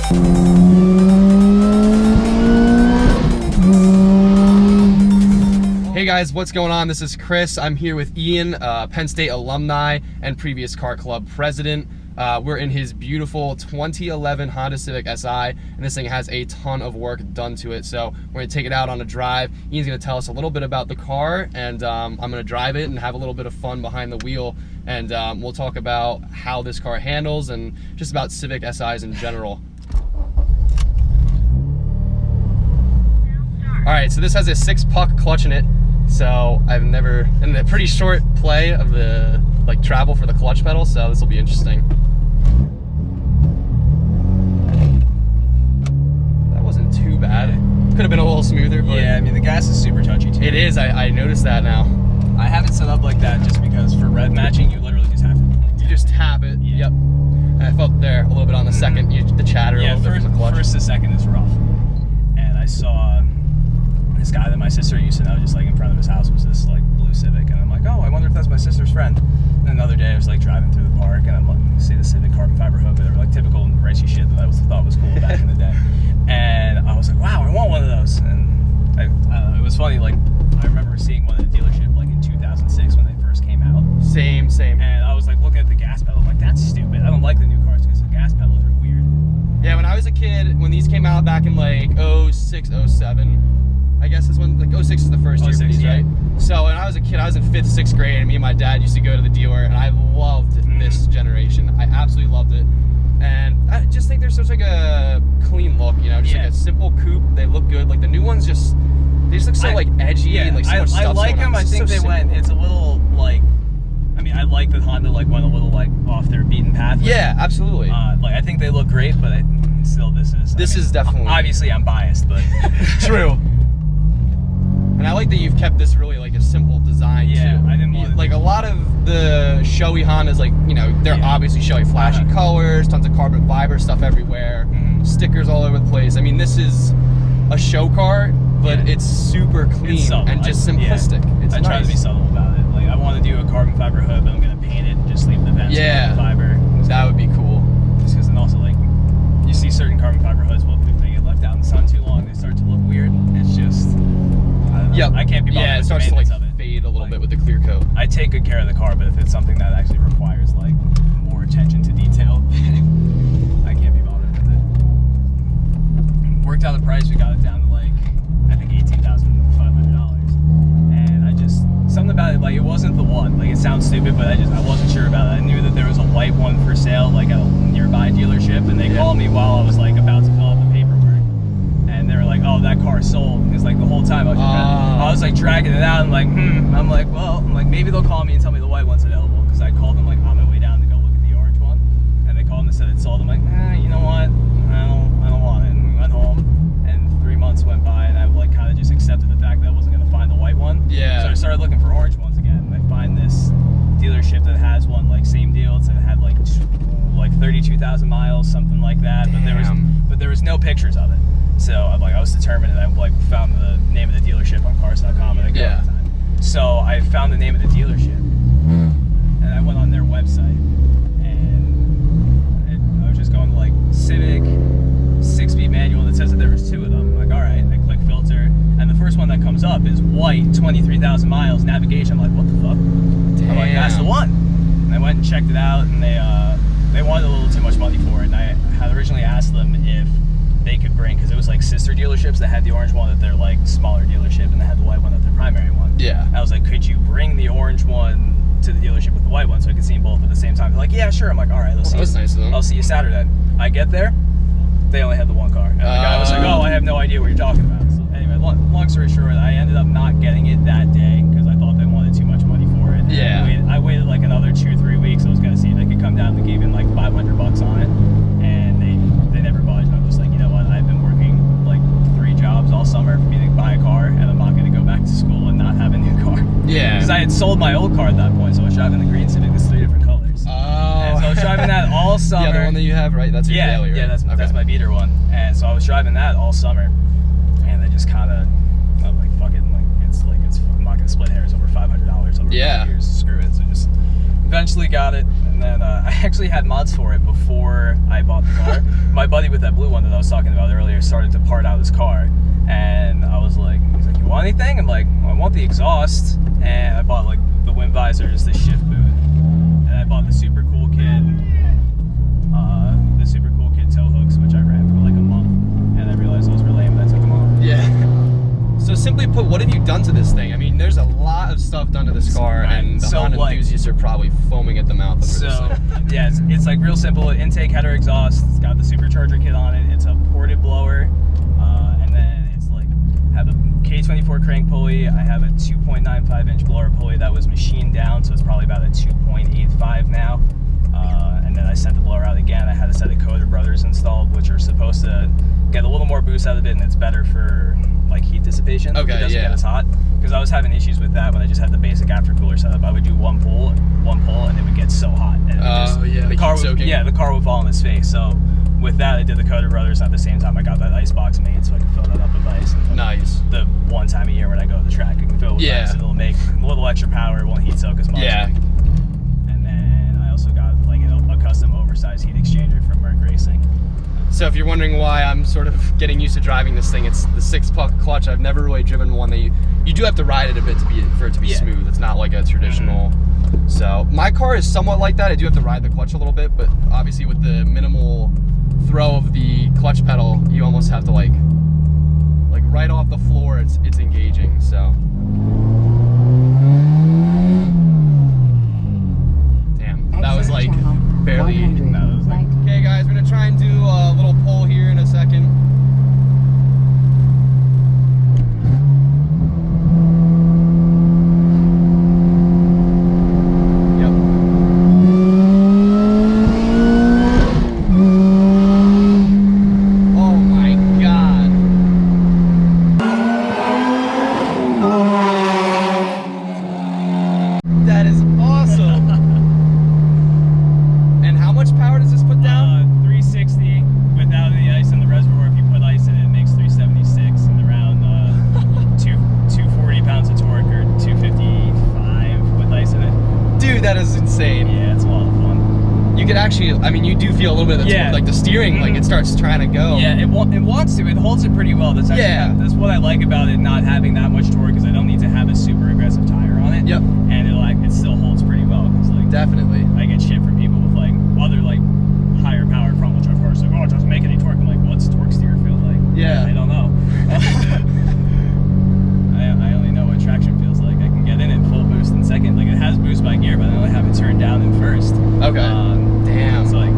Hey guys, what's going on? This is Chris. I'm here with Ian, Penn State alumni and previous car club president. We're in his beautiful 2011 Honda Civic Si, and this thing has a ton of work done to it. So we're gonna take it out on a drive. Ian's gonna tell us a little bit about the car, and I'm gonna drive it and have a little bit of fun behind the wheel. And we'll talk about how this car handles and just about Civic Si's in general. All right, so this has a 6-puck clutch in it. So I've never, in a pretty short play of the travel for the clutch pedal, so this will be interesting. That wasn't too bad. Could have been a little smoother, but yeah, I mean the gas is super touchy too. It is. I noticed that now. I have it set up like that just because for rev matching you literally just have to. You just tap it. Yeah. Yep. And I felt there a little bit on the second, the chatter a little bit from the clutch. First to second is rough. And I saw this guy that my sister used to know, just like in front of his house was this like blue Civic, and I'm like, oh, I wonder if that's my sister's friend. And another day I was like driving through the park, and I'm like, see the Civic carbon fiber hood, but they were like typical racy shit that I thought was cool back in the day. And I was like, wow, I want one of those. And it was funny, like I remember seeing one at a dealership like in 2006 when they first came out. Same. And I was like looking at the gas pedal, I'm like, that's stupid. I don't like the new cars because the gas pedals are weird. Yeah, when I was a kid, when these came out back in like 06, 07, I guess is when, like 06 is the first year for these, right? So when I was a kid, I was in 5th, 6th grade, and me and my dad used to go to the dealer, and I loved this generation. I absolutely loved it. And I just think there's such like a clean look, you know, just like a simple coupe. They look good. Like the new ones they just look so like edgy and like so much stuff. I like them. I think they went, it's a little like, I mean, I like that Honda like went a little like off their beaten path. Yeah, absolutely. Like I think they look great, but still this is definitely, obviously I'm biased, but true. And I like that you've kept this really like a simple design too. I didn't want like a lot of the showy Hondas, like, you know, they're obviously showy, flashy colors, tons of carbon fiber stuff everywhere, stickers all over the place. I mean, this is a show car, but it's super clean and just simplistic. It's I try to be subtle about it. Like I want to do a carbon fiber hood, but I'm gonna paint it and just leave the vents carbon fiber. That would be cool. Just because, and also like you see certain carbon fiber hoods, well, if they get left out in the sun too long, they start to look weird. It's just. I can't be bothered. Yeah, it starts to like fade a little bit with the clear coat. I take good care of the car, but if it's something that actually requires like more attention to detail, I can't be bothered with it. Worked out the price, we got it down to like I think $18,500, and I just something about it, like it wasn't the one. Like it sounds stupid, but I wasn't sure about it. I knew that there was a white one for sale like at a nearby dealership, and they called me while I was like about to fill out the paperwork. And they were like, "Oh, that car sold." Because like the whole time I was like dragging it out. And like, I'm like, well, maybe they'll call me and tell me the white one's available. Because I called them like on my way down to go look at the orange one, and they called and said it sold. I'm like, you know what? I don't want it. And we went home, and 3 months went by, and I like kind of just accepted the fact that I wasn't gonna find the white one. Yeah. So I started looking for orange ones again. And I find this dealership that has one, like same deal. It had like 32,000 miles, something like that. But there was no pictures of it. So I was determined, and I like found the name of the dealership on cars.com at the time. So I found the name of the dealership, and I went on their website, and I was just going to like Civic 6-speed manual, and it says that there was 2 of them. I'm like, all right, I click filter, and the first one that comes up is white, 23,000 miles, navigation. I'm like, what the fuck? I'm like, that's the one. And I went and checked it out, and they wanted a little too much money for it, and I had originally asked them if they could bring, because it was like sister dealerships that had the orange one at their like smaller dealership, and they had the white one at their primary one. Yeah. I was like, could you bring the orange one to the dealership with the white one so I could see them both at the same time? They're like, yeah, sure. I'm like, all right, let's see. That's nice of them. I'll see you Saturday. I get there, they only had the one car. And the guy was like, oh, I have no idea what you're talking about. So anyway, long story short, I ended up not getting it that day because I thought they wanted too much money for it. Yeah. I waited like another 2 or 3 weeks. I was gonna see if they could come down and give him like $500 on it, and they never budged. I was just like, you know what? I've been working like 3 jobs all summer for me to buy a car, and I'm not gonna go back to school and not have a new car. Yeah. Because I had sold my old car at that point, so I was driving the green Civic. There's 3 different colors. Oh. And so I was driving that all summer. The other one that you have, right? That's your daily, right? Yeah, that's my beater one. And so I was driving that all summer, and they just kind of, I'm like, fuck it. I'm not gonna split hairs over $500 over 5 years. Screw it. So just eventually got it, and then I actually had mods for it before I bought the car. My buddy with that blue one that I was talking about earlier started to part out his car, and I was like, he's like, you want anything? I'm like, well, I want the exhaust, and I bought like the wind visors, the shift boot, and I bought the super cool kid tow hooks, which I ran for like a month, and I realized those were lame, and I took them off. Yeah. So simply put, what have you done to this thing? I mean, there's a lot of stuff done to this car, and the Honda enthusiasts are probably foaming at the mouth over this thing. Yeah, it's like real simple. Intake header exhaust. It's got the supercharger kit on it. It's a ported blower, and then it's like have a K24 crank pulley. I have a 2.95 inch blower pulley that was machined down, so it's probably about a 2.85 now. And then I sent the blower out again. I had a set of Coder Brothers installed, which are supposed to get a little more boost out of it, and it's better for like heat dissipation. Okay, it doesn't get as hot. Because I was having issues with that when I just had the basic aftercooler setup. I would do one pull, and it would get so hot. And the car would fall on its face. So with that, I did the Coder Brothers. At the same time, I got that ice box made so I could fill that up with ice. And nice. The one time a year when I go to the track, I can fill it with ice. It'll make a little extra power. It won't heat soak as much. Yeah. And then I also got like a custom oversized heat exchanger from Merc Racing. So if you're wondering why I'm sort of getting used to driving this thing, it's the 6-puck clutch. I've never really driven one that you do have to ride it a bit for it to be smooth. It's not like a traditional. So my car is somewhat like that. I do have to ride the clutch a little bit, but obviously with the minimal throw of the clutch pedal, you almost have to like right off the floor. It's engaging. So. Damn, that was like barely. Okay, guys, we're gonna try and do a little poll here in a second. That is insane. Yeah, it's a lot of fun. You could actually, I mean, you do feel a little bit of the like the steering, like it starts trying to go. Yeah, it wants to. It holds it pretty well. That's actually, that's what I like about it not having that much torque, because I don't need to have a super aggressive tire on it. Yep. And it still holds pretty well. Cause like definitely. I get shit from people with like other like higher powered front wheel drive cars. Like, oh, it doesn't make any torque. I'm like, what's torque steer feel like? Yeah. I don't know. I only know what traction feels like. I can get in it full boost in second. Like it has boost by gear, but I only have it turned down in first. Okay. Damn. So like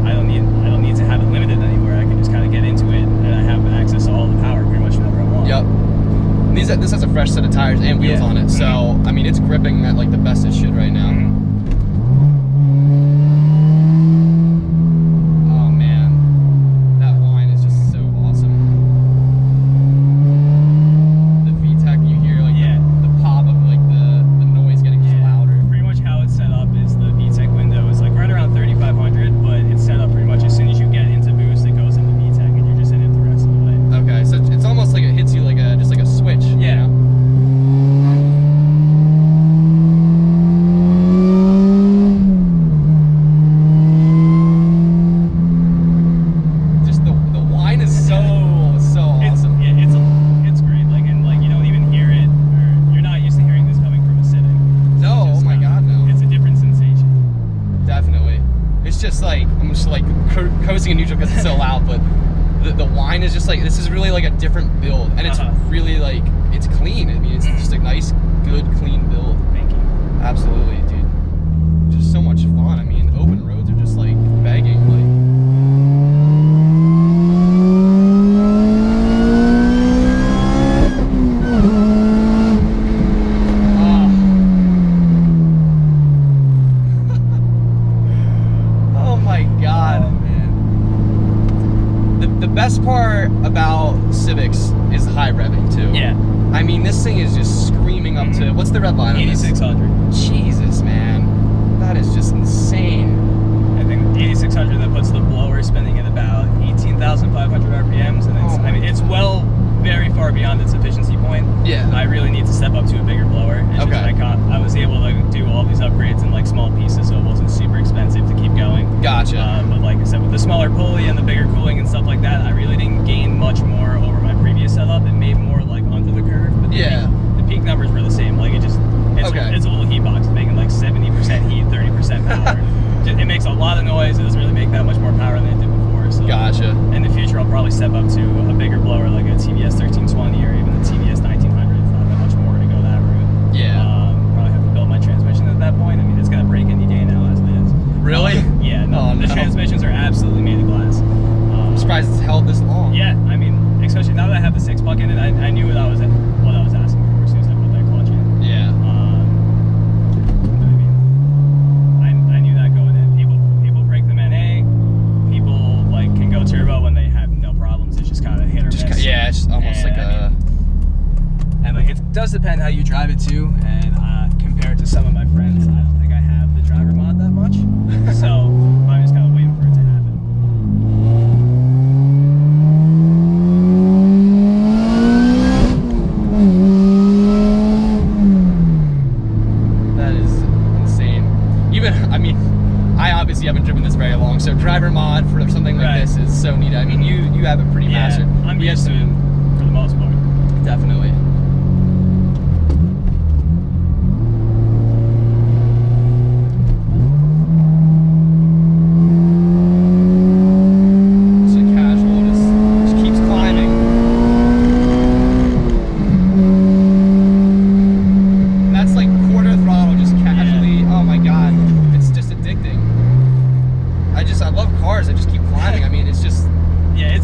I don't need to have it limited anywhere. I can just kind of get into it, and I have access to all the power pretty much whenever I want. Yep. This has a fresh set of tires and wheels on it, so I mean it's gripping at like the best it should right now. Oh man, that whine is just so awesome. The VTEC, you hear like the pop of like the noise getting just louder. Pretty much how it's set up is the VTEC window is like right around 3,500, but it's set up pretty much as soon as you get into boost, it goes into VTEC, and you're just in it the rest of the way. Okay, so it's almost like it hits you like just like a switch. Yeah. You know? Just the whine is so awesome. It's great. Like, and like you don't even hear it, or you're not used to hearing this coming from a Civic. No, oh my god, no. It's a different sensation. Definitely. It's just like I'm just like coasting in neutral because it's so loud, but the whine is just like, this is really like a different build, and it's really like, it's clean. I mean, it's just a nice, good, clean build. Thank you. Absolutely, dude. Just so much fun. I mean, open roads are just like begging, like. Oh my God. Oh, man. The best part about Civics is high revving too. Yeah. I mean, this thing is just screaming up to, what's the red line on this? 8,600. Jesus, man. That is just insane. I think 8,600, that puts the blower spinning at about 18,500 RPMs, and it's, I mean, it's very far beyond its efficiency point. Yeah. I really need to step up to a bigger blower. It's just I was able to do all these upgrades in like small pieces, so it wasn't super expensive to keep going. Gotcha. But like I said, with the smaller pulley and the bigger cooling and stuff like that, I really didn't gain much more over my previous setup. It made more like under the curve, but the peak numbers were the same. Like it's a little heat box. It's making like 70% heat, 30% power. It makes a lot of noise. It doesn't really make that much more power than it did before. So gotcha. In the future, I'll probably step up to a bigger blower like a TVS 1320 or even the TVS 1900. It's not that much more to go that route. Yeah. Probably have to build my transmission at that point. I mean, it's gonna break any day now as it is. Really? Yeah. No. Oh, the transmissions are absolutely made of glass. I'm surprised it's held this long. Yeah. I mean, especially now that I have the 6-puck in it, I knew what I was asking for as soon as I put that clutch in. Yeah. I knew that going in. People break them NA. People like can go turbo when they have no problems. It's just kind of hit or miss. Yeah, it's almost like a. And like it does depend how you drive it too. And compared to some of my friends, I don't think I have the driver mod that much. So I'm just kind of waiting for it to happen. That is insane. Even, I mean, I obviously haven't driven this very long, so driver mod for something like this is so neat. I mean, you have it pretty mastered. I'm used to it for the most part. Definitely.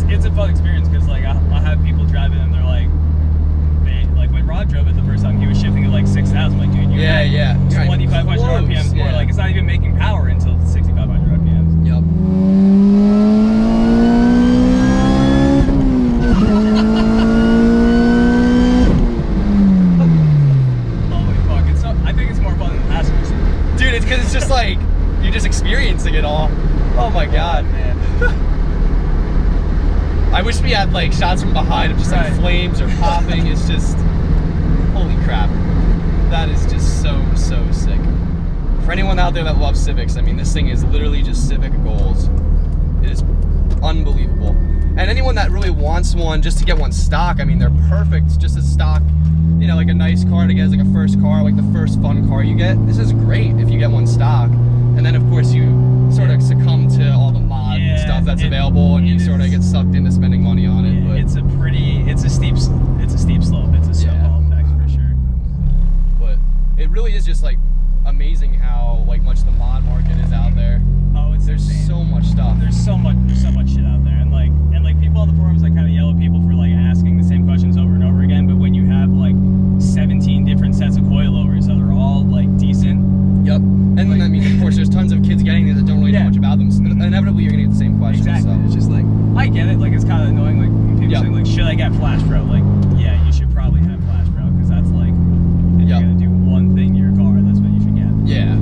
It's a fun experience because like I'll have people driving and they're like, when Rod drove it the first time, he was shifting at like 6,000. Like, dude, you're 2,500 RPMs more. Like, it's not even making power until 6,500 RPMs. Yep. Holy fuck! I think it's more fun than the passenger seat. Dude, it's because it's just like you're just experiencing it all. Oh my god, man. I wish we had like shots from behind of just like flames or popping. It's just, holy crap. That is just so sick. For anyone out there that loves Civics, I mean, this thing is literally just Civic goals. It is unbelievable. And anyone that really wants one just to get one stock, I mean, they're perfect just as stock, you know, like a nice car to get as like a first car, like the first fun car you get. This is great if you get one stock. And then of course you sort of succumb to all the mod stuff that's available, and you sort of get sucked into spending money on it. But it's a steep slope. It's a snowball effect for sure. But it really is just like amazing how like much the mod market is out there. Oh, there's insane. So much stuff. There's so much shit out there, and like people on the forums like kind of yell at people for like asking the same questions over and over again. But when you have like 17 different sets of coilovers that are all like decent. Yep. And like, I mean, of course, there's tons of kids getting these that don't really know much about them. So inevitably, you're gonna get the same questions. Exactly. So. It's just like, I get it. Like, it's kind of annoying. Like, people saying, like, should I get Flash Pro? Like, yeah, you should probably have Flash Pro because that's like, if you're gonna do one thing to your car, that's what you should get. Yeah.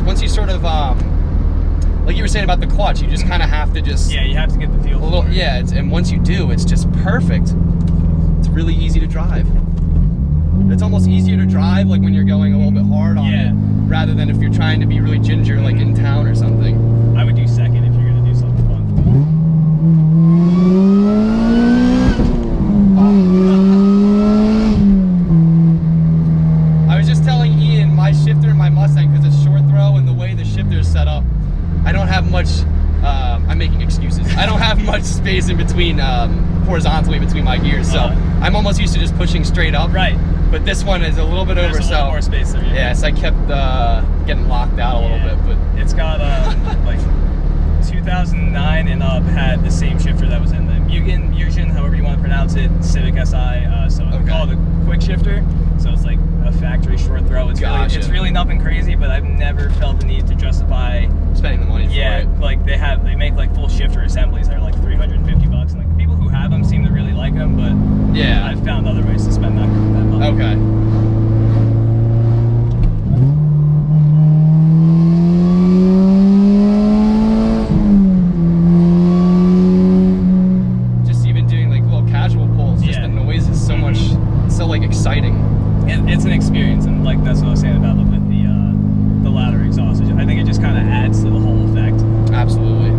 Once you sort of like you were saying about the clutch, you just kind of have to just you have to get the feel for it. And once you do, it's just perfect. It's really easy to drive. It's almost easier to drive like when you're going a little bit hard on it, rather than if you're trying to be really ginger like in town or something. I would do second if you're gonna do something fun. I was just telling Ian, my shifter in my Mustang, because it's short throw and the way the shifter is set up, I don't have much, I'm making excuses. I don't have much space in between, horizontally between my gears, so I'm almost used to just pushing straight up. Right. But this one is a little bit over, a little more space there. Yeah, so I kept getting locked out a little bit. But it's got like 2009 and up had the same shifter that was in the Mugen, however you want to pronounce it, Civic Si. So it's called a quick shifter. So it's like a factory short throw. shopping crazy, but I've never felt the need to justify spending the money for it. Like they make like full shifter assemblies that are like $350, and like people who have them seem to really like them, but yeah, I've found other ways to spend that money. Okay. Just even doing like little casual pulls, just the noise is so much, so like exciting. It's an experience, and like that's what I was saying about the louder exhaust. I think it just kind of adds to the whole effect. Absolutely.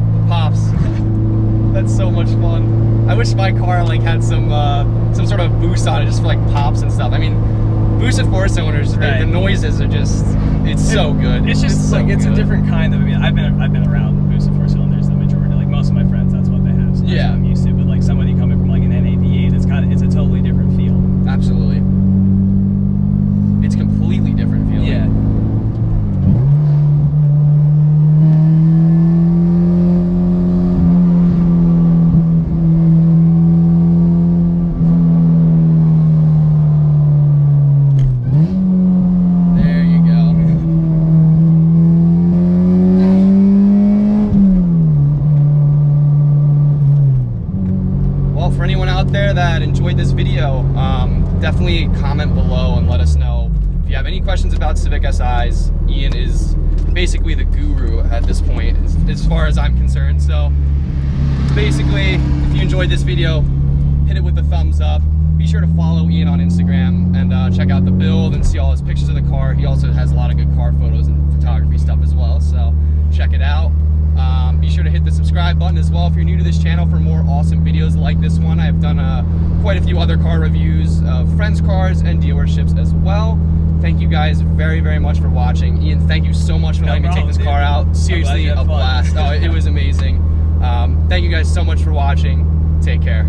The pops. That's so much fun. I wish my car like had some sort of boost on it, just for like pops and stuff. I mean, boosted 4-cylinders, the noises are just, it's so good. It's just like, it's a different kind of, I mean, I've been around boosted 4-cylinders, the majority, like most of my friends, that's what they have, so that's what I'm used to, but like somebody coming from like an NAV8, it's a totally different feel. Absolutely. It's completely different feeling. Yeah. For anyone out there that enjoyed this video, definitely comment below and let us know if you have any questions about Civic SIs. Ian is basically the guru at this point, as far as I'm concerned. So basically, if you enjoyed this video, hit it with a thumbs up. Be sure to follow Ian on Instagram and check out the build and see all his pictures of the car. He also has a lot of good car photos and photography stuff as well, so check it out. Be sure to hit the subscribe button as well if you're new to this channel for more awesome videos like this one. I've done quite a few other car reviews of friends' cars and dealerships as well. Thank you guys very, very much for watching. Ian, thank you so much for letting me take this car out. Seriously, a blast. Oh, it was amazing. Thank you guys so much for watching. Take care.